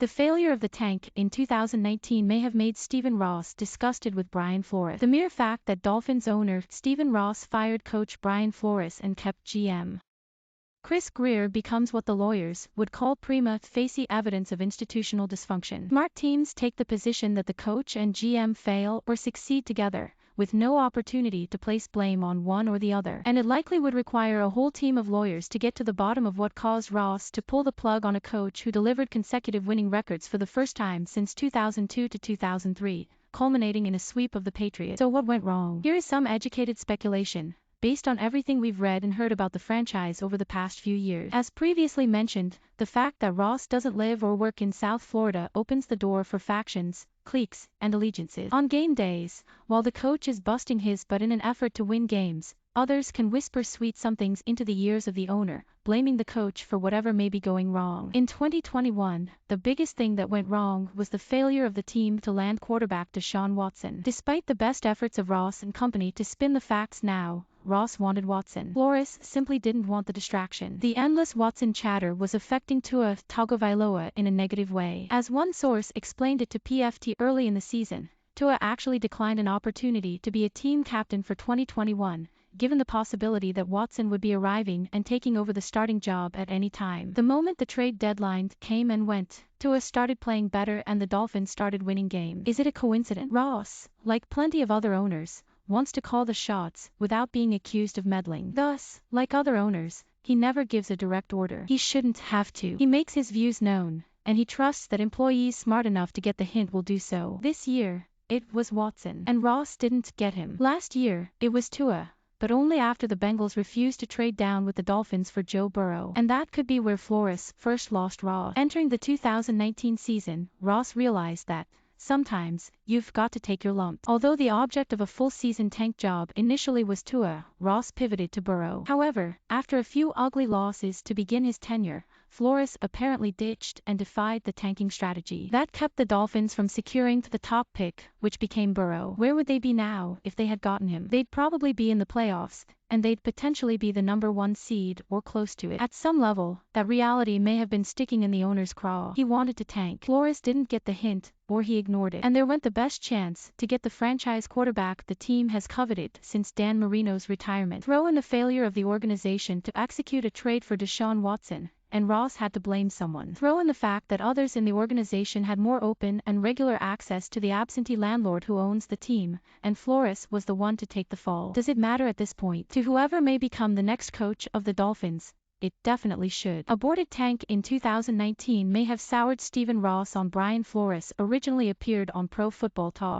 The failure of the tank in 2019 may have made Stephen Ross disgusted with Brian Flores. The mere fact that Dolphins owner Stephen Ross fired coach Brian Flores and kept GM Grier becomes what the lawyers would call prima facie evidence of institutional dysfunction. Smart teams take the position that the coach and GM fail or succeed together, with no opportunity to place blame on one or the other. And it likely would require a whole team of lawyers to get to the bottom of what caused Ross to pull the plug on a coach who delivered consecutive winning records for the first time since 2002 to 2003, culminating in a sweep of the Patriots. So what went wrong? Here is some educated speculation, based on everything we've read and heard about the franchise over the past few years. As previously mentioned, the fact that Ross doesn't live or work in South Florida opens the door for factions, cliques, and allegiances. On game days, while the coach is busting his butt in an effort to win games, others can whisper sweet somethings into the ears of the owner, blaming the coach for whatever may be going wrong. In 2021, the biggest thing that went wrong was the failure of the team to land quarterback Deshaun Watson. Despite the best efforts of Ross and company to spin the facts now, Ross wanted Watson. Flores simply didn't want the distraction. The endless Watson chatter was affecting Tua Tagovailoa in a negative way. As one source explained it to PFT early in the season, Tua actually declined an opportunity to be a team captain for 2021, given the possibility that Watson would be arriving and taking over the starting job at any time. The moment the trade deadline came and went, Tua started playing better and the Dolphins started winning games. Is it a coincidence? Ross, like plenty of other owners, wants to call the shots without being accused of meddling. Thus, like other owners, he never gives a direct order. He shouldn't have to. He makes his views known, and he trusts that employees smart enough to get the hint will do so. This year, it was Watson, and Ross didn't get him. Last year, it was Tua, but only after the Bengals refused to trade down with the Dolphins for Joe Burrow. And that could be where Flores first lost Ross. Entering the 2019 season, Ross realized that sometimes, you've got to take your lumps. Although the object of a full-season tank job initially was Tua, Ross pivoted to Burrow. However, after a few ugly losses to begin his tenure, Flores apparently ditched and defied the tanking strategy. That kept the Dolphins from securing the top pick, which became Burrow. Where would they be now if they had gotten him? They'd probably be in the playoffs, and they'd potentially be the #1 seed or close to it. At some level, that reality may have been sticking in the owner's craw. He wanted to tank. Flores didn't get the hint, or he ignored it. And there went the best chance to get the franchise quarterback the team has coveted since Dan Marino's retirement. Throw in the failure of the organization to execute a trade for Deshaun Watson, and Ross had to blame someone. Throw in the fact that others in the organization had more open and regular access to the absentee landlord who owns the team, and Flores was the one to take the fall. Does it matter at this point? To whoever may become the next coach of the Dolphins, it definitely should. Aborted tank in 2019 may have soured Stephen Ross on Brian Flores originally appeared on Pro Football Talk.